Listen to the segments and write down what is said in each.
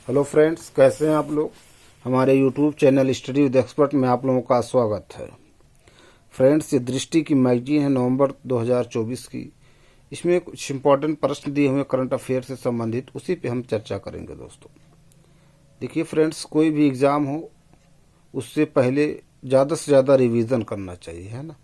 Hello friends, कैसे हैं आप लोग। हमारे YouTube channel study with expert में आप लोगों का स्वागत है। फ्रेंड्स, ये दृष्टि की मैगजीन है नवंबर 2024 की। इसमें कुछ इंपॉर्टेंट प्रश्न दिए हुए करंट अफेयर से संबंधित, उसी पे हम चर्चा करेंगे दोस्तों। देखिए फ्रेंड्स, कोई भी एग्ज़ाम हो उससे पहले ज़्यादा से ज़्यादा रिवीजन करना चाहिए, है ना।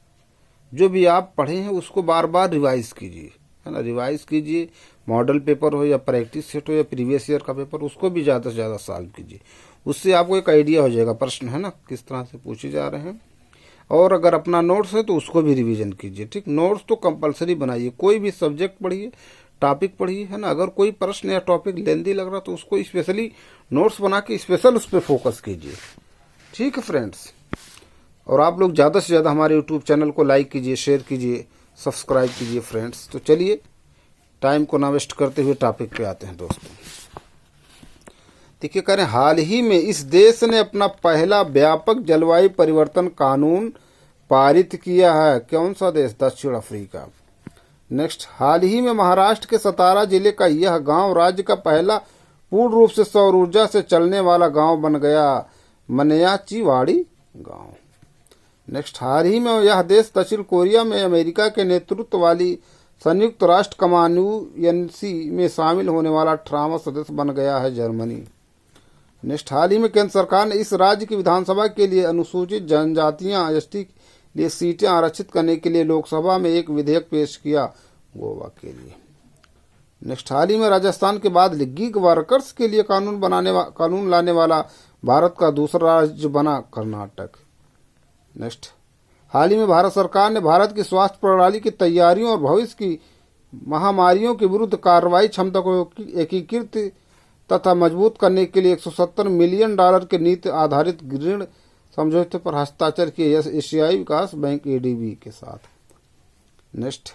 जो भी आप पढ़े हैं उसको बार बार रिवाइज कीजिए, है ना। रिवाइज कीजिए, मॉडल पेपर हो या प्रैक्टिस सेट हो या प्रीवियस ईयर का पेपर, उसको भी ज़्यादा से ज़्यादा सॉल्व कीजिए। उससे आपको एक आइडिया हो जाएगा प्रश्न, है ना, किस तरह से पूछे जा रहे हैं। और अगर अपना नोट्स है तो उसको भी रिवीजन कीजिए, ठीक। नोट्स तो कंपलसरी बनाइए, कोई भी सब्जेक्ट पढ़िए, टॉपिक पढ़िए, है ना। अगर कोई प्रश्न या टॉपिक लेंदी लग रहा तो उसको स्पेशली नोट्स बना के स्पेशल उस पर फोकस कीजिए, ठीक है फ्रेंड्स। और आप लोग ज़्यादा से ज़्यादा हमारे यूट्यूब चैनल को लाइक कीजिए, शेयर कीजिए, सब्सक्राइब कीजिए फ्रेंड्स। तो चलिए, टाइम को ना वेस्ट करते हुए टॉपिक पे आते हैं दोस्तों। देखिए, करें हाल ही में इस देश ने अपना पहला व्यापक जलवायु परिवर्तन कानून पारित किया है। कौन सा देश? दक्षिण अफ्रीका। नेक्स्ट, हाल ही में महाराष्ट्र के सतारा जिले का यह गांव राज्य का पहला पूर्ण रूप से सौर ऊर्जा से चलने वाला गांव बन गया। मनियाचीवाड़ी गांव। नेक्स्ट, हाल ही में यह देश दक्षिण कोरिया में अमेरिका के नेतृत्व वाली संयुक्त राष्ट्र कम्युनिटी में शामिल होने वाला 18वां सदस्य बन गया है, जर्मनी। नेक्स्ट, हाल ही में केंद्र सरकार ने इस राज्य की विधानसभा के लिए अनुसूचित जनजातियां एसटी के लिए सीटें आरक्षित करने के लिए लोकसभा में एक विधेयक पेश किया, गोवा के लिए। नेक्स्ट, हाल ही में राजस्थान के बाद गिग वर्कर्स के लिए कानून लाने वाला भारत का दूसरा राज्य बना कर्नाटक। नेक्स्ट, हाल ही में भारत सरकार ने भारत की स्वास्थ्य प्रणाली की तैयारियों और भविष्य की महामारियों के विरुद्ध कार्रवाई क्षमता को एकीकृत तथा मजबूत करने के लिए $170 मिलियन के नीति आधारित ऋण समझौते पर हस्ताक्षर किए एशियाई विकास बैंक एडीबी के साथ। नेक्स्ट,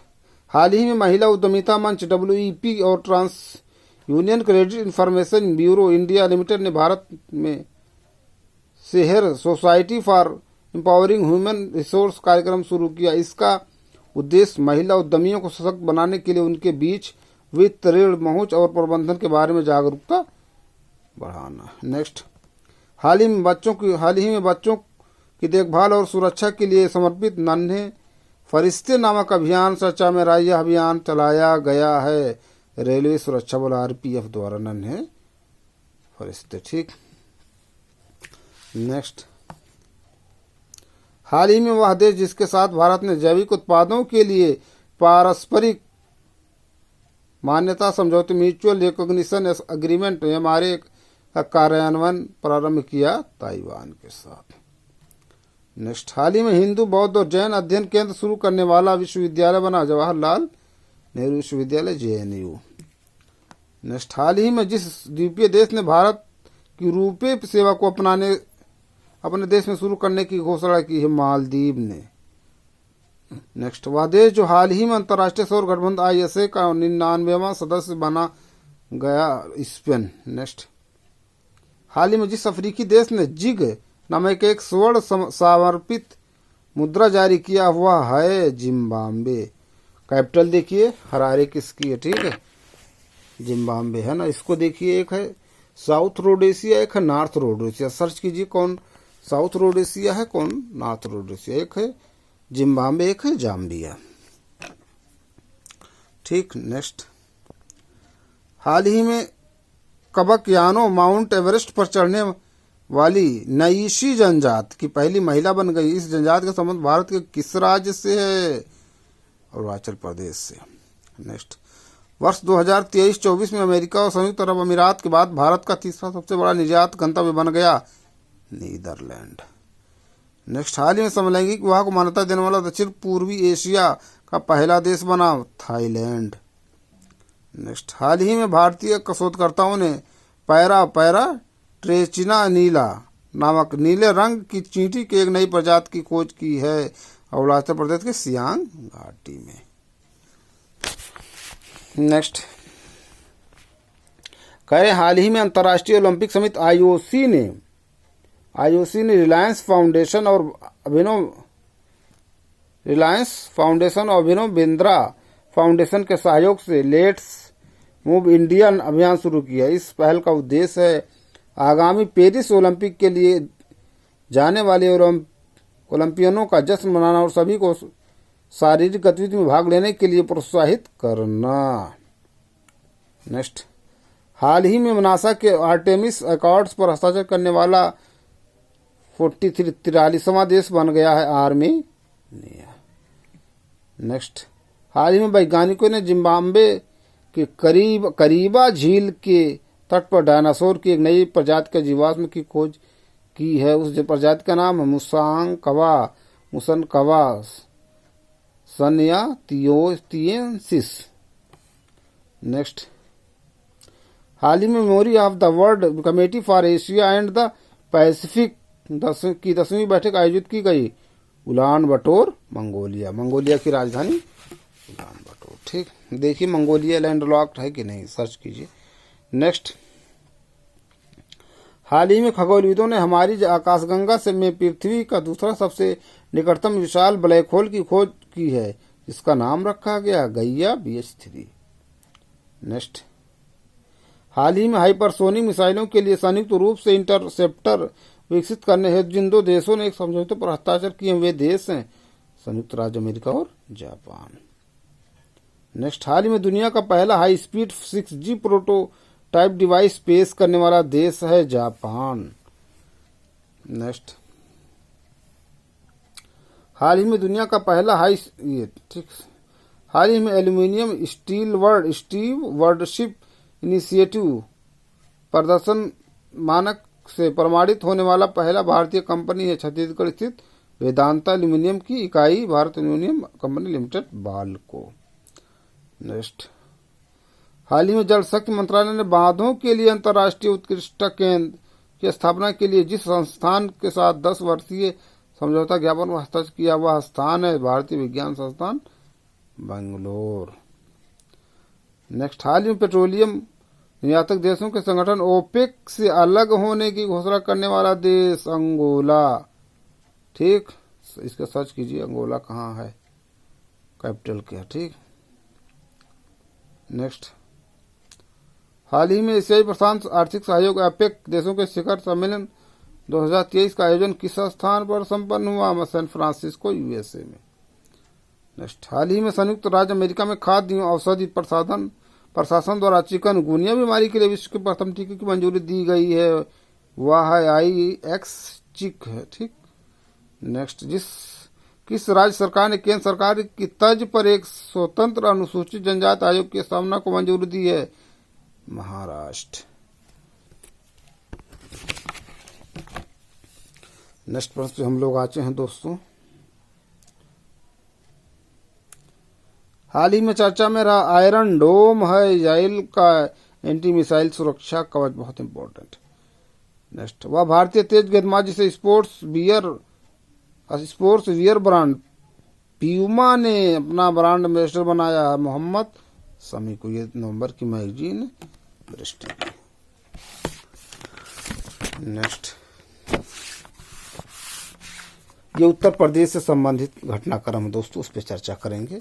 हाल ही में महिला उद्यमिता मंच WEP और TransUnion credit information bureau India limited ने भारत में शहर society for empowering human resource कार्यक्रम शुरू किया। इसका उद्देश्य महिला उद्यमियों को सशक्त बनाने के लिए उनके बीच वित्त, ऋण, पहुंच और प्रबंधन के बारे में जागरूकता बढ़ाना। नेक्स्ट, हाल ही में बच्चों की देखभाल और सुरक्षा के लिए समर्पित नन्हे फरिश्ते नामक अभियान चर्चा में यह अभियान चलाया गया है रेलवे सुरक्षा बल RPF द्वारा। नन्हे फरिश्ते, ठीक। नेक्स्ट, हाल ही में वह देश जिसके साथ भारत ने जैविक उत्पादों के लिए पारस्परिक मान्यता समझौते म्यूचुअल रिकॉग्निशन एग्रीमेंट MRA का कार्यान्वयन प्रारंभ किया, ताइवान के साथ। नेक्स्ट, हाल ही में हिंदू, बौद्ध और जैन अध्ययन केंद्र शुरू करने वाला विश्वविद्यालय बना, जवाहरलाल नेहरू विश्वविद्यालय JNU। नेक्स्ट, हाल ही में जिस द्वीपीय देश ने भारत की रुपे सेवा को अपने देश में शुरू करने की घोषणा की है, मालदीव ने। नेक्स्ट, वह देश जो हाल ही में अंतर्राष्ट्रीय सौर गठबंधन ISA का 99वां सदस्य बना गया, स्पेन। नेक्स्ट, हाल ही में जिस अफ्रीकी देश ने जिग नामक एक स्वर्ण समर्पित मुद्रा जारी किया हुआ है, जिम्बाब्वे। कैपिटल देखिए, हरारे किसकी है, ठीक है, जिम्बाब्वे, है ना। इसको देखिए, एक है साउथ रोडेशिया, एक है नॉर्थ रोडेशिया। सर्च कीजिए कौन साउथ रोडेशिया है, कौन नॉर्थ रोडेशिया। एक है जिम्बाब्वे, एक है जाम्बिया, ठीक। नेक्स्ट, हाल ही में कबकयानो माउंट एवरेस्ट पर चढ़ने वाली नईशी जनजाति की पहली महिला बन गई। इस जनजाति का संबंध भारत के किस राज्य से है? अरुणाचल प्रदेश से। नेक्स्ट, वर्ष 2023-24 में अमेरिका और संयुक्त अरब अमीरात के बाद भारत का तीसरा सबसे बड़ा निर्यात गंतव्य बन गया, नीदरलैंड। नेक्स्ट, हाल ही में समलैंगिक विवाह को मान्यता देने वाला दक्षिण पूर्वी एशिया का पहला देश बना, थाईलैंड। नेक्स्ट, हाल ही में भारतीय शोधकर्ताओं ने पैरा ट्रेचिना नीला नामक नीले रंग की चींटी की एक नई प्रजाति की खोज की है, अरुणाचल प्रदेश के सियांग घाटी में। नेक्स्ट, कह हाल ही में अंतर्राष्ट्रीय ओलंपिक समिति IOC ने रिलायंस फाउंडेशन और अभिनव बिंद्रा फाउंडेशन के सहयोग से लेट्स मूव इंडिया अभियान शुरू किया। इस पहल का उद्देश्य है आगामी पेरिस ओलंपिक के लिए जाने वाले ओलंपियनों का जश्न मनाना और सभी को शारीरिक गतिविधि में भाग लेने के लिए प्रोत्साहित करना। नेक्स्ट, हाल ही में नासा के आर्टेमिस अकॉर्ड्स पर हस्ताक्षर करने वाला 43वां देश बन गया है आर्मेनिया। नेक्स्ट, हाल ही में वैज्ञानिकों ने जिम्बाब्वे के करीबा झील के तट पर डायनासोर की एक नई प्रजाति के जीवाश्म की खोज की है। उस प्रजाति का नाम है मुसनकवा सन्यातियोसिस। नेक्स्ट, हाल ही में memory of the world committee for Asia and the Pacific की 10वीं बैठक आयोजित की गई उलान बटोर मंगोलिया की राजधानी उलान बटोर। ठीक, देखिए मंगोलिया लैंडलॉक्ड है कि नहीं, सर्च कीजिए। नेक्स्ट, हाल ही में खगोलविदों ने हमारी आकाशगंगा से में पृथ्वी का दूसरा सबसे निकटतम विशाल ब्लैक होल की खोज की है, जिसका नाम रखा गया गैया BH3। नेक्स्ट, हाल ही में हाइपरसोनिक मिसाइलों के लिए संयुक्त रूप से इंटरसेप्टर विकसित करने हेतु जिन दो देशों ने एक समझौते पर हस्ताक्षर किए वे देश हैं संयुक्त राज्य अमेरिका और जापान। नेक्स्ट, हाल ही में दुनिया का पहला high speed 6G prototype device पेश करने वाला देश है जापान। नेक्स्ट, हाल ही में दुनिया का पहला हाल ही में एल्यूमिनियम स्टील वर्ल्डशिप इनिशिएटिव प्रदर्शन मानक से प्रमाणित होने वाला पहला भारतीय कंपनी है छत्तीसगढ़ स्थित वेदांता एल्यूमिनियम की इकाई Bharat aluminium company limited BALCO. Next, हाल ही में जल शक्ति मंत्रालय ने बांधों के लिए अंतर्राष्ट्रीय उत्कृष्टता केंद्र की स्थापना के लिए जिस संस्थान के साथ 10 वर्षीय समझौता ज्ञापन पर हस्ताक्षर किया वह स्थान है भारतीय विज्ञान संस्थान बेंगलोर। नेक्स्ट, हाल ही में पेट्रोलियम निर्यातक देशों के संगठन ओपेक से अलग होने की घोषणा करने वाला देश अंगोला। ठीक, इसका सर्च कीजिए अंगोला कहाँ है, कैपिटल क्या। ठीक, नेक्स्ट, हाल ही में एशियाई प्रशांत आर्थिक सहयोग एपेक देशों के शिखर सम्मेलन 2023 का आयोजन किस स्थान पर संपन्न हुआ? सैन फ्रांसिस्को USA में। नेक्स्ट, हाल ही में संयुक्त राज्य अमेरिका में खाद्य एवं औषधि प्रशासन द्वारा चिकनगुनिया बीमारी के लिए विश्व के प्रथम टीके की मंजूरी दी गई है, वह है IX चिक है। ठीक, नेक्स्ट, किस राज्य सरकार ने केंद्र सरकार की तर्ज पर एक स्वतंत्र अनुसूचित जनजाति आयोग की स्थापना को मंजूरी दी है? महाराष्ट्र। नेक्स्ट प्रश्न हम लोग आते हैं दोस्तों, हाल ही में चर्चा में रहा आयरन डोम है इजराइल का एंटी मिसाइल सुरक्षा कवच, बहुत इंपॉर्टेंट। नेक्स्ट, वह भारतीय तेज गेंदबाज जिसे स्पोर्ट्स वियर ब्रांड प्यूमा ने अपना ब्रांड एम्बेसडर बनाया है मोहम्मद शमी को। ये नवंबर की मैगजीन दृष्टि। नेक्स्ट, ये उत्तर प्रदेश से संबंधित घटनाक्रम है दोस्तों, उस पर चर्चा करेंगे।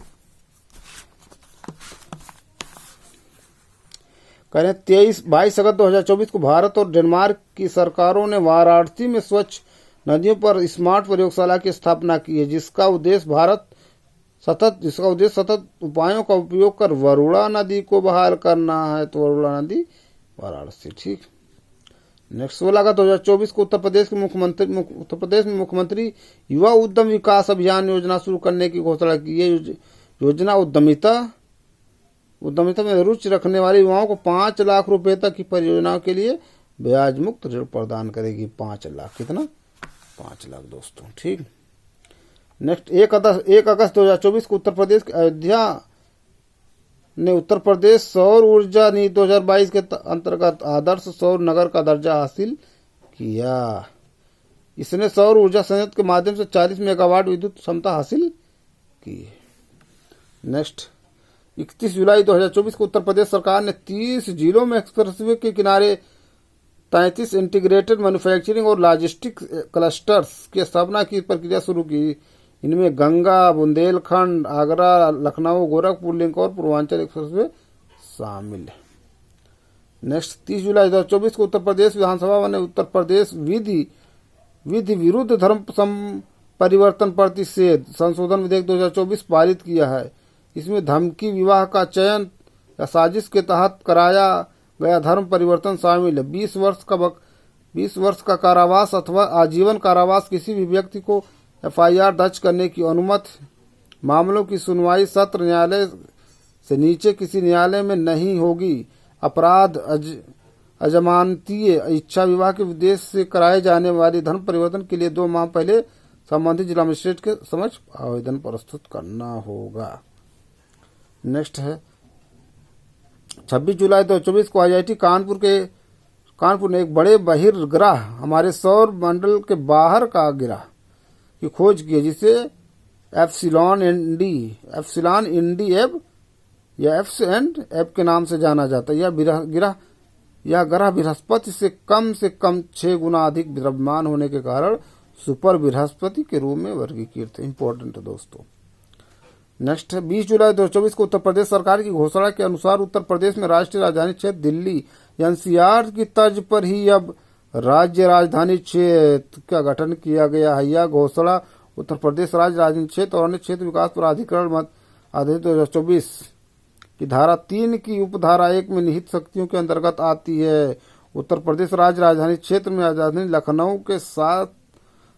कह रहे 22 अगस्त 2024 को भारत और डेनमार्क की सरकारों ने वाराणसी में स्वच्छ नदियों पर स्मार्ट प्रयोगशाला की स्थापना की है, जिसका उद्देश्य सतत उपायों का उपयोग कर वरुणा नदी को बहाल करना है। तो वरुणा नदी वाराणसी। ठीक, नेक्स्ट, 16 अगस्त 2024 को उत्तर प्रदेश में मुख्यमंत्री युवा उद्यम विकास अभियान योजना शुरू करने की घोषणा की। ये योजना उद्यमिता में रुचि रखने वाले युवाओं को 5 लाख रुपए तक की परियोजनाओं के लिए ब्याज मुक्त ऋण प्रदान करेगी। 5 लाख, कितना? 5 लाख दोस्तों। ठीक, नेक्स्ट, 1 अगस्त 2024 को उत्तर प्रदेश के अयोध्या ने उत्तर प्रदेश सौर ऊर्जा नीति 2022 के अंतर्गत आदर्श सौर नगर का दर्जा हासिल किया। इसने सौर ऊर्जा संयंत्र के माध्यम से 40 मेगावाट विद्युत क्षमता हासिल की। नेक्स्ट, 31 जुलाई 2024 को उत्तर प्रदेश सरकार ने 30 जिलों में एक्सप्रेसवे के किनारे 33 इंटीग्रेटेड मैन्युफैक्चरिंग और लॉजिस्टिक क्लस्टर्स की स्थापना की प्रक्रिया शुरू की। इनमें गंगा, बुंदेलखंड, आगरा, लखनऊ, गोरखपुर लिंक और पूर्वांचल एक्सप्रेसवे शामिल है। नेक्स्ट 30 जुलाई 2024 को उत्तर प्रदेश विधानसभा ने उत्तर प्रदेश विधि विरुद्ध धर्म परिवर्तन प्रतिषेध संशोधन विधेयक 2024 पारित किया है। इसमें धमकी, विवाह का चयन या साजिश के तहत कराया गया धर्म परिवर्तन शामिल है। 20 वर्ष का कारावास अथवा आजीवन कारावास किसी भी व्यक्ति को FIR दर्ज करने की अनुमति। मामलों की सुनवाई सत्र न्यायालय से नीचे किसी न्यायालय में नहीं होगी। अपराध अजमानतीय इच्छा विवाह के उद्देश्य से कराए जाने वाले धर्म परिवर्तन के लिए 2 माह पहले संबंधित जिला मजिस्ट्रेट के समक्ष आवेदन प्रस्तुत करना होगा। नेक्स्ट है 26 जुलाई 2024 को IIT कानपुर ने एक बड़े बहिर्ग्रह हमारे सौर मंडल के बाहर का ग्रह की खोज की है, जिसे एप्सिलॉन इंडी एब या एफ के नाम से जाना जाता है। यह ग्रह बृहस्पति से कम 6 गुना अधिक द्रव्यमान होने के कारण सुपर बृहस्पति के रूप में वर्गीकृत है। इंपॉर्टेंट है दोस्तों। नेक्स्ट है 20 जुलाई 2024 को उत्तर प्रदेश सरकार की घोषणा के अनुसार उत्तर प्रदेश में राष्ट्रीय राजधानी क्षेत्र दिल्ली NCR की तर्ज पर ही अब राज्य राजधानी क्षेत्र का गठन किया गया है। यह घोषणा उत्तर प्रदेश राज्य राजधानी क्षेत्र और अन्य क्षेत्र विकास प्राधिकरण मध्य आदेश 2024 की धारा 3 की उपधारा 1 में निहित शक्तियों के अंतर्गत आती है। उत्तर प्रदेश राज्य राजधानी क्षेत्र में राजधानी लखनऊ के साथ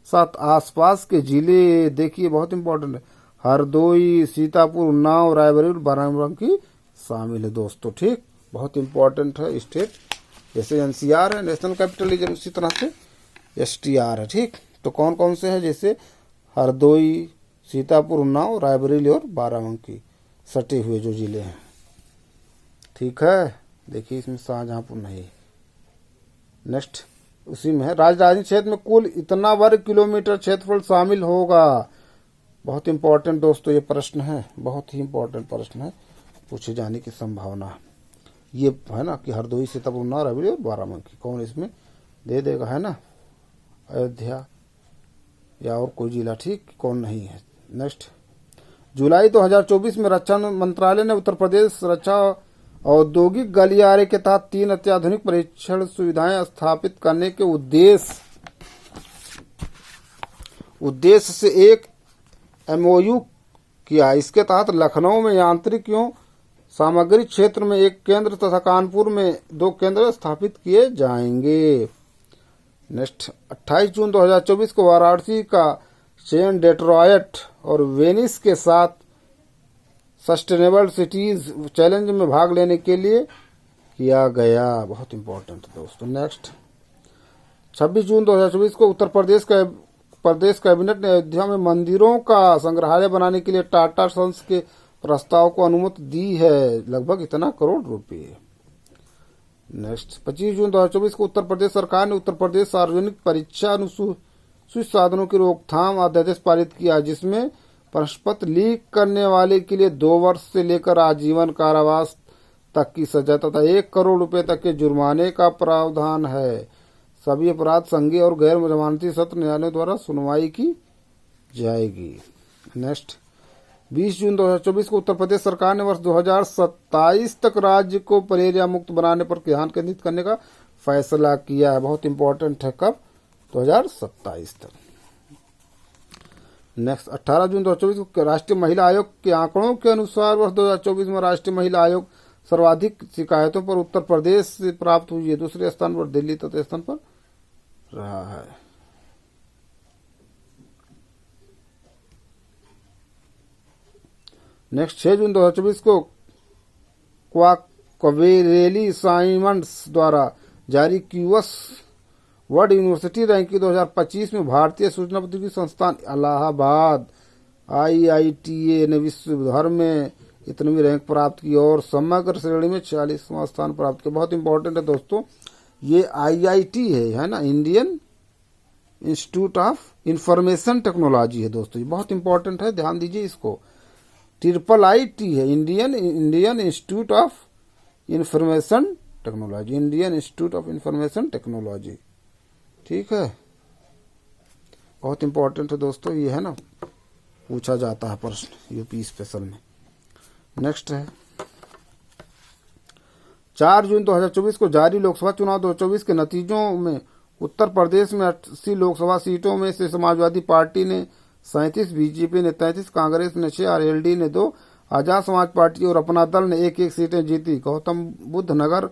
आसपास के जिले देखिए, बहुत इंपॉर्टेंट है, हरदोई, सीतापुर, उन्नाव, रायबरेली, बाराबंकी शामिल है दोस्तों। ठीक, बहुत इंपॉर्टेंट है स्टेट। जैसे NCR है नेशनल कैपिटल, उसी तरह से STR है। ठीक, तो कौन कौन से हैं? जैसे हरदोई, सीतापुर, उन्नाव, रायबरेली और बाराबंकी सटे हुए जो जिले हैं। ठीक है, देखिए इसमें शाहजहांपुर नहीं। नेक्स्ट उसी में है राजधानी क्षेत्र में कुल इतना वर्ग किलोमीटर क्षेत्रफल शामिल होगा। बहुत इंपॉर्टेंट दोस्तों ये प्रश्न है, बहुत ही इंपॉर्टेंट प्रश्न है, पूछे जाने की संभावना ये है ना कि हरदोई, सीतापुर, उन्नाव, रायबरेली और बाराबंकी कौन इसमें दे देगा, है ना, अयोध्या या और कोई जिला। ठीक, कौन नहीं है। नेक्स्ट जुलाई 2024 में रक्षा मंत्रालय ने उत्तर प्रदेश रक्षा औद्योगिक गलियारे के तहत 3 अत्याधुनिक परीक्षण सुविधाएं स्थापित करने के उद्देश्य से एक MOU किया। इसके तहत लखनऊ में यांत्रिक एवं सामग्री क्षेत्र में 1 केंद्र तथा कानपुर में 2 केंद्र स्थापित किए जाएंगे। नेक्स्ट 28 जून 2024 को वाराणसी का चयन डेट्रॉयट और वेनिस के साथ सस्टेनेबल सिटीज चैलेंज में भाग लेने के लिए किया गया। बहुत इंपॉर्टेंट दोस्तों। नेक्स्ट 26 जून 2024 को उत्तर प्रदेश कैबिनेट ने अयोध्या में मंदिरों का संग्रहालय बनाने के लिए टाटा सन्स के प्रस्ताव को अनुमति दी है, लगभग इतना करोड़ रुपए। नेक्स्ट 25 जून 2024 को उत्तर प्रदेश सरकार ने उत्तर प्रदेश सार्वजनिक परीक्षा अनुसूचित साधनों की रोकथाम अध्यादेश पारित किया, जिसमें प्रश्न पत्र लीक करने वाले के लिए 2 वर्ष से लेकर आजीवन कारावास तक की सजा तथा 1 करोड़ रुपए तक के जुर्माने का प्रावधान है। सभी अपराध संज्ञेय और गैर जमानती सत्र न्यायालयों द्वारा सुनवाई की जाएगी। नेक्स्ट 20 जून 2024 को उत्तर प्रदेश सरकार ने वर्ष 2027 तक राज्य को मलेरिया मुक्त बनाने पर ध्यान केंद्रित करने का फैसला किया है। बहुत इंपॉर्टेंट है, कब? 2027 तक। नेक्स्ट 18 जून 2024 को राष्ट्रीय महिला आयोग के आंकड़ों के अनुसार वर्ष 2024 में राष्ट्रीय महिला आयोग सर्वाधिक शिकायतों पर उत्तर प्रदेश से प्राप्त हुई है, दूसरे स्थान पर दिल्ली तृतीय स्थान पर रहा है। नेक्स्ट 6 जून 2024 को क्वेरेली साइमंड्स द्वारा जारी क्यूएस वर्ल्ड यूनिवर्सिटी रैंकिंग 2025 में भारतीय सूचना प्रौद्योगिकी संस्थान इलाहाबाद IITA ने विश्व भर में इतनी रैंक प्राप्त की और समग्र श्रेणी में 46वां स्थान प्राप्त किया। बहुत इंपॉर्टेंट है दोस्तों, ये IIT है ना, Indian institute of information technology है दोस्तों, ये बहुत इंपॉर्टेंट है, ध्यान दीजिए इसको। IIIT है, Indian institute of information technology, Indian institute of information technology. ठीक है, बहुत इंपॉर्टेंट है दोस्तों, ये है ना, पूछा जाता है प्रश्न यूपी स्पेशल में। नेक्स्ट है 4 जून 2024 को जारी लोकसभा चुनाव 2024 के नतीजों में उत्तर प्रदेश में 80 लोकसभा सीटों में से समाजवादी पार्टी ने 37, बीजेपी ने 33, कांग्रेस ने 6, आरएलडी ने 2, आजाद समाज पार्टी और अपना दल ने 1-1 सीटें जीती। गौतम बुद्ध नगर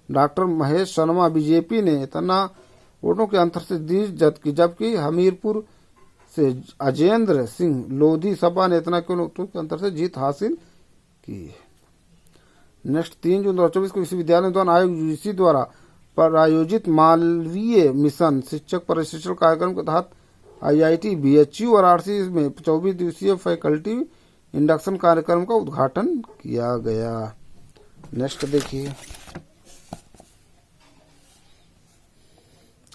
डॉक्टर महेश शर्मा बीजेपी ने इतना वोटों के अंतर से जीत की, जबकि हमीरपुर से अजेंद्र सिंह लोधी सपा ने इतना वोटों के अंतर से जीत हासिल की। नेक्स्ट 3 जून 2024 को विश्वविद्यालय अनुदान आयोग यूजीसी द्वारा प्रायोजित मालवीय मिशन शिक्षक प्रशिक्षण कार्यक्रम के तहत आईआईटी बीएचयू वाराणसी में 24 दिवसीय फैकल्टी इंडक्शन कार्यक्रम का उद्घाटन किया गया। नेक्स्ट देखिए,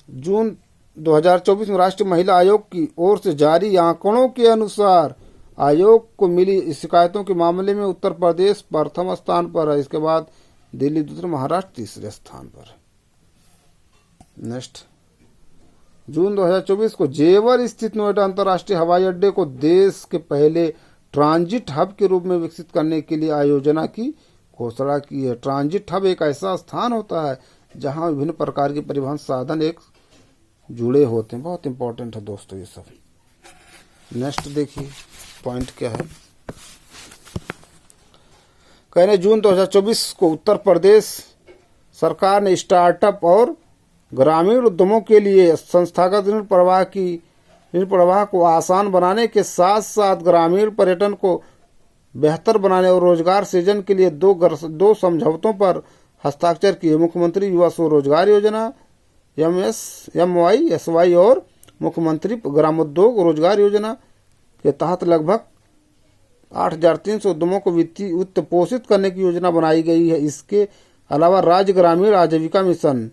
जून 2024 में राष्ट्रीय महिला आयोग की ओर से जारी आंकड़ों के अनुसार आयोग को मिली शिकायतों के मामले में उत्तर प्रदेश प्रथम स्थान पर है। इसके बाद दिल्ली दूसरे, महाराष्ट्र तीसरे स्थान पर है। नेक्स्ट, जून 2024 को जेवर स्थित नोएडा अंतर्राष्ट्रीय हवाई अड्डे को देश के पहले ट्रांजिट हब के रूप में विकसित करने के लिए आयोजना की घोषणा की है। ट्रांजिट हब एक ऐसा स्थान होता है जहां विभिन्न प्रकार के परिवहन साधन एक जुड़े होते हैं। बहुत इंपॉर्टेंट है दोस्तों ये सब। नेक्स्ट देखिए पॉइंट क्या है। कह रहे जून 2024 को उत्तर प्रदेश सरकार ने स्टार्टअप और ग्रामीण उद्यमों के लिए संस्थागत ऋण प्रवाह को आसान बनाने के साथ साथ ग्रामीण पर्यटन को बेहतर बनाने और रोजगार सृजन के लिए दो समझौतों पर हस्ताक्षर किए। मुख्यमंत्री युवा स्वरोजगार योजना MYSY और मुख्यमंत्री ग्रामोद्योग रोजगार योजना के तहत लगभग 8,300 उद्यमों को वित्त पोषित करने की योजना बनाई गई है। इसके अलावा राज्य ग्रामीण आजीविका मिशन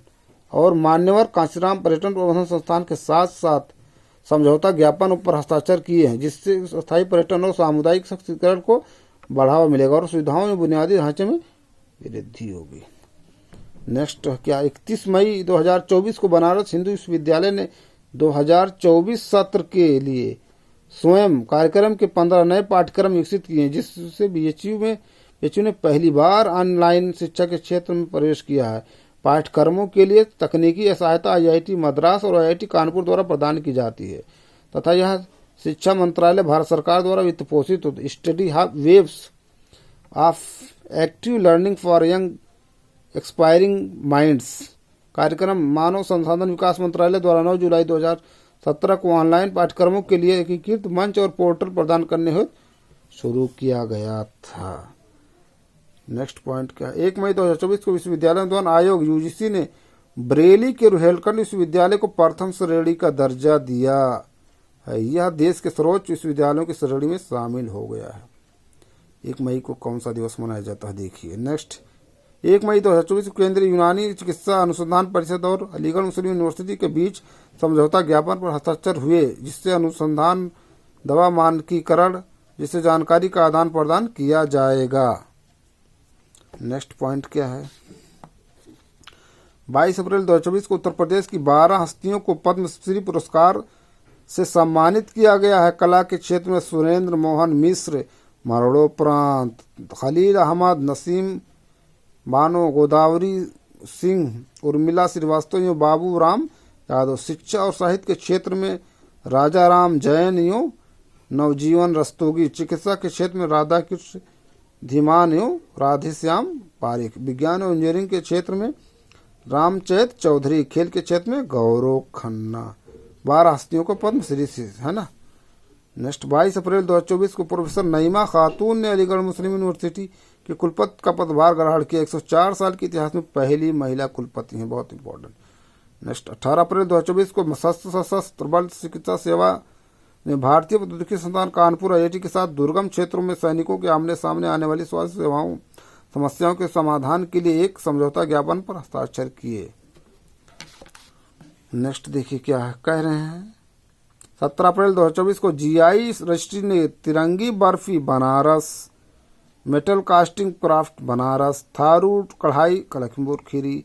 और मान्यवर कांशीराम पर्यटन प्रबंधन संस्थान के साथ साथ समझौता ज्ञापन पर हस्ताक्षर किए हैं, जिससे स्थायी पर्यटन और सामुदायिक सशक्तिकरण को बढ़ावा मिलेगा और सुविधाओं में बुनियादी ढांचे में वृद्धि होगी। नेक्स्ट क्या, 31 मई 2024 को बनारस हिंदू विश्वविद्यालय ने 2024 सत्र के लिए स्वयं कार्यक्रम के 15 नए पाठ्यक्रम विकसित किए हैं, जिससे बीएचयू ने पहली बार ऑनलाइन शिक्षा के क्षेत्र में प्रवेश किया है। पाठ्यक्रमों के लिए तकनीकी सहायता आईआईटी मद्रास और आईआईटी कानपुर द्वारा प्रदान की जाती है तथा यह शिक्षा मंत्रालय भारत सरकार द्वारा वित्त पोषित होती है। Study waves of active learning for young expiring minds कार्यक्रम मानव संसाधन विकास मंत्रालय द्वारा 9 जुलाई 2017 को ऑनलाइन पाठ्यक्रमों के लिए एकीकृत मंच और पोर्टल प्रदान करने हेतु शुरू किया गया था। नेक्स्ट पॉइंट क्या, 1 मई 2024 को विश्वविद्यालय अनुदान आयोग यूजीसी ने बरेली के रुहेलखंड विश्वविद्यालय को प्रथम श्रेणी का दर्जा दिया है। यह देश के सर्वोच्च विश्वविद्यालयों की श्रेणी में शामिल हो गया है। 1 मई को कौन सा दिवस मनाया जाता है देखिए। नेक्स्ट, 1 मई 2024 को केंद्रीय यूनानी चिकित्सा अनुसंधान परिषद और अलीगढ़ मुस्लिम यूनिवर्सिटी के बीच समझौता ज्ञापन पर हस्ताक्षर हुए, जिससे अनुसंधान दवा मानकीकरण जिससे जानकारी का आदान प्रदान किया जाएगा। नेक्स्ट पॉइंट क्या है, 22 अप्रैल 2024 को उत्तर प्रदेश की 12 हस्तियों को पद्मश्री पुरस्कार से सम्मानित किया गया है। कला के क्षेत्र में सुरेंद्र मोहन मिश्र मरणोपरांत, खलील अहमद, नसीम बानो, गोदावरी सिंह, उर्मिला श्रीवास्तव एवं बाबू राम यादव। शिक्षा और साहित्य के क्षेत्र में राजा राम जैन एवं नवजीवन रस्तोगी। चिकित्सा के क्षेत्र में राधा कृष्ण धीमान एवं राधेश्याम पारिक। विज्ञान और इंजीनियरिंग के क्षेत्र में रामचैत चौधरी। खेल के क्षेत्र में गौरव खन्ना। 12 हस्तियों को पद्मश्री से है ना। नेक्स्ट, 22 अप्रैल 2024 को प्रोफेसर नईमा खातून ने अलीगढ़ मुस्लिम यूनिवर्सिटी के कुलपति का पदभार ग्रहण किया। 104 साल के इतिहास में पहली महिला कुलपति हैं, बहुत इंपॉर्टेंट। नेक्स्ट, 18 अप्रैल 2024 को सशस्त्र बल चिकित्सा सेवा ने भारतीय प्रौद्योगिकी संस्थान कानपुर आईआईटी के साथ दुर्गम क्षेत्रों में सैनिकों के आमने सामने आने वाली स्वास्थ्य सेवाओं समस्याओं के समाधान के लिए एक समझौता ज्ञापन पर हस्ताक्षर किए। नेक्स्ट देखिए क्या कह रहे हैं, 17 अप्रैल 2024 को जीआई रजिस्ट्री ने तिरंगी barfi Banaras, metal casting craft Banaras, Tharu कढ़ाई लखीमपुर खीरी,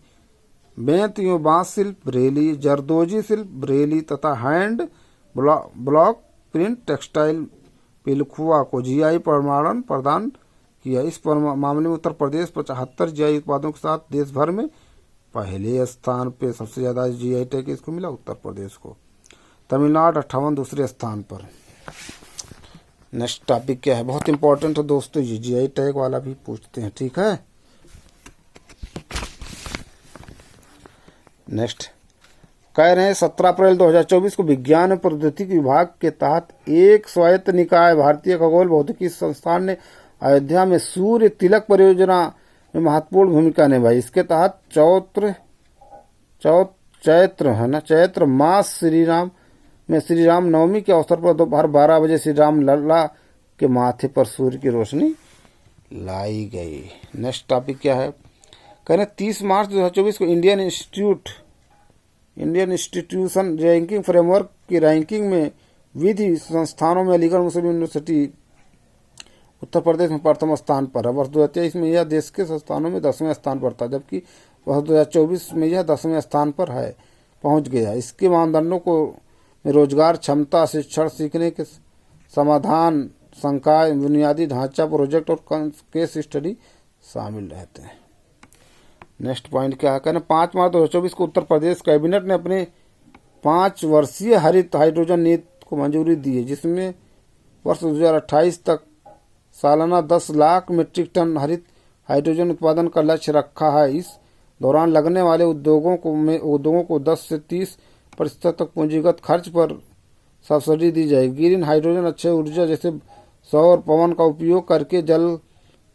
बेंत एवं बांस शिल्प बरेली, जरदोजी शिल्प बरेली तथा hand block print textile Pilkhuwa को जीआई प्रमाणन प्रदान किया। इस मामले में उत्तर प्रदेश 75 जीआई उत्पादों के साथ देश भर में पहले स्थान पे, सबसे ज्यादा जीआई टैग इसको मिला उत्तर प्रदेश को। तमिलनाडु 58 दूसरे स्थान पर। नेक्स्ट टॉपिक क्या है, बहुत इंपॉर्टेंट है दोस्तों, ये जीआई टैग वाला भी पूछते हैं, ठीक है। नेक्स्ट कह रहे हैं 17 अप्रैल 2024 को विज्ञान एवं प्रौद्योगिकी विभाग के तहत एक स्वायत्त निकाय भारतीय खगोल भौतिकी संस्थान ने अयोध्या में सूर्य तिलक परियोजना में महत्वपूर्ण भूमिका निभाई। इसके तहत चैत्र मास श्री राम नवमी के अवसर पर दोपहर 12 बजे श्री राम लल्ला के माथे पर सूर्य की रोशनी लाई गई। नेक्स्ट टॉपिक क्या है, कह रहे 30 मार्च 2024 को इंडियन इंस्टीट्यूशन रैंकिंग फ्रेमवर्क की रैंकिंग में विधि संस्थानों में अलीगढ़ मुस्लिम यूनिवर्सिटी उत्तर प्रदेश में प्रथम स्थान पर है। वर्ष 2023 में यह देश के संस्थानों में 10वें स्थान पर था, जबकि वर्ष 2024 में यह 10वें स्थान पर है पहुंच गया। इसके मानदंडों को में रोजगार, क्षमता, शिक्षण, सीखने के समाधान, संकाय, बुनियादी ढांचा, प्रोजेक्ट और केस स्टडी शामिल रहते हैं। नेक्स्ट पॉइंट क्या है, कहना 5 मार्च 2024 को उत्तर प्रदेश कैबिनेट ने अपने 5 वर्षीय हरित हाइड्रोजन नीति को मंजूरी दी है, जिसमें वर्ष 2028 तक सालाना 10 लाख मीट्रिक टन हरित हाइड्रोजन उत्पादन का लक्ष्य रखा है। इस दौरान लगने वाले उद्योगों को 10 से 30% तक पूंजीगत खर्च पर सब्सिडी दी जाएगी। ग्रीन हाइड्रोजन अक्षय ऊर्जा जैसे सौर पवन का उपयोग करके जल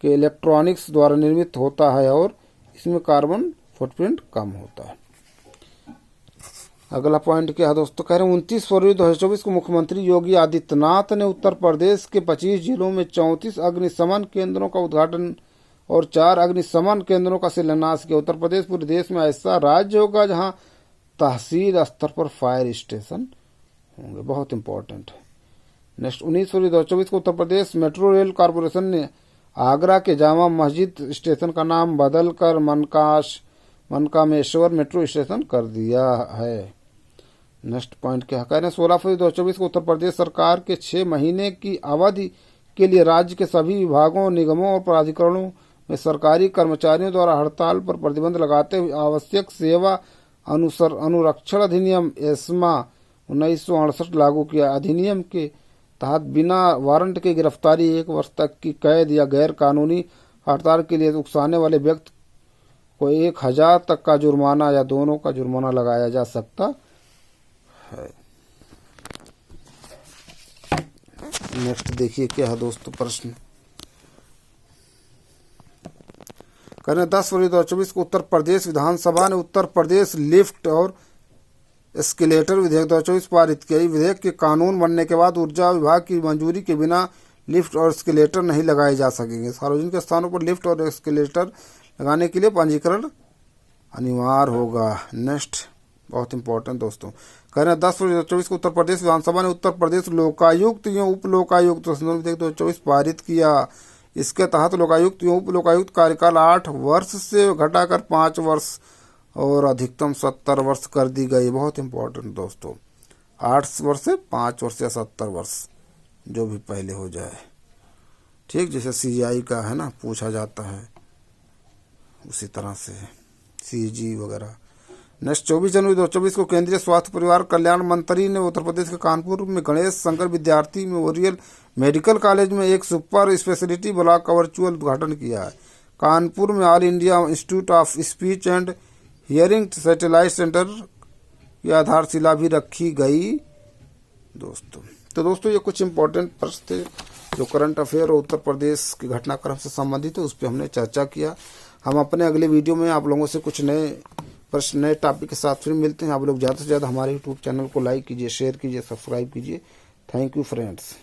के इलेक्ट्रॉनिक्स द्वारा निर्मित होता है और इसमें कार्बन फुटप्रिंट कम होता है। अगला पॉइंट क्या है दोस्तों, कह रहे हैं 29 फरवरी 2024 को मुख्यमंत्री योगी आदित्यनाथ ने उत्तर प्रदेश के 25 जिलों में 34 अग्निशमन केंद्रों का उद्घाटन और 4 अग्निशमन केंद्रों का शिलान्यास किया। उत्तर प्रदेश पूरे देश में ऐसा राज्य होगा जहां तहसील स्तर पर फायर स्टेशन होंगे, बहुत इंपॉर्टेंट है। नेक्स्ट 19 फरवरी 2024 को Uttar Pradesh metro rail corporation ने आगरा के जामा मस्जिद स्टेशन का नाम बदलकर मनकामेश्वर मेट्रो स्टेशन कर दिया है। नेक्स्ट पॉइंट क्या कह रहे हैं, 16 फरवरी 2024 को उत्तर प्रदेश सरकार के 6 महीने की अवधि के लिए राज्य के सभी विभागों, निगमों और प्राधिकरणों में सरकारी कर्मचारियों द्वारा हड़ताल पर प्रतिबंध लगाते हुए आवश्यक सेवा अनुरक्षण अधिनियम एस्मा 1968 लागू किया। अधिनियम के तहत बिना वारंट के गिरफ्तारी, 1 वर्ष तक की कैद या गैर कानूनी हड़ताल के लिए उकसाने वाले व्यक्ति को 1000 तक का जुर्माना या दोनों का जुर्माना लगाया जा सकता है। नेक्स्ट देखिए क्या है दोस्तों प्रश्न, करें 10 फरवरी 2024 को उत्तर प्रदेश विधानसभा ने उत्तर प्रदेश लिफ्ट और एस्केलेटर विधेयक 2024 पारित किया। विधेयक के कानून बनने के बाद ऊर्जा विभाग की मंजूरी के बिना लिफ्ट और एस्केलेटर नहीं लगाए जा सकेंगे। सार्वजनिक स्थानों पर लिफ्ट और एस्केलेटर लगाने के लिए पंजीकरण अनिवार्य होगा। नेक्स्ट बहुत इंपॉर्टेंट दोस्तों, कह रहे हैं 10 फरवरी 2024 को उत्तर प्रदेश विधानसभा ने उत्तर प्रदेश लोकायुक्त एवं उप लोकायुक्त विधेयक 2024 पारित किया। इसके तहत लोकायुक्त एवं उप लोकायुक्त कार्यकाल 8 वर्ष से घटाकर 5 वर्ष और अधिकतम 70 वर्ष कर दी गई। बहुत इंपॉर्टेंट दोस्तों, 8 वर्ष से 5 वर्ष या 70 वर्ष जो भी पहले हो जाए, ठीक, जैसे सीजीआई का है ना पूछा जाता है उसी तरह से सीजी वगैरह। नेक्स्ट 24 जनवरी 2024 को केंद्रीय स्वास्थ्य परिवार कल्याण मंत्री ने उत्तर प्रदेश के कानपुर में गणेश शंकर विद्यार्थी मेमोरियल मेडिकल कॉलेज में एक सुपर स्पेशलिटी ब्लॉक का वर्चुअल उद्घाटन किया है। कानपुर में all India institute of speech and hearing satellite centre की आधारशिला भी रखी गई दोस्तों। तो दोस्तों ये कुछ इंपॉर्टेंट प्रश्न थे जो करंट अफेयर और उत्तर प्रदेश के घटनाक्रम से संबंधित है, उस पर हमने चर्चा किया। हम अपने अगले वीडियो में आप लोगों से कुछ नए प्रश्न, नए टॉपिक के साथ फिर मिलते हैं। आप लोग ज़्यादा से ज़्यादा हमारे यूट्यूब चैनल को लाइक कीजिए, शेयर कीजिए, सब्सक्राइब कीजिए। Thank you friends.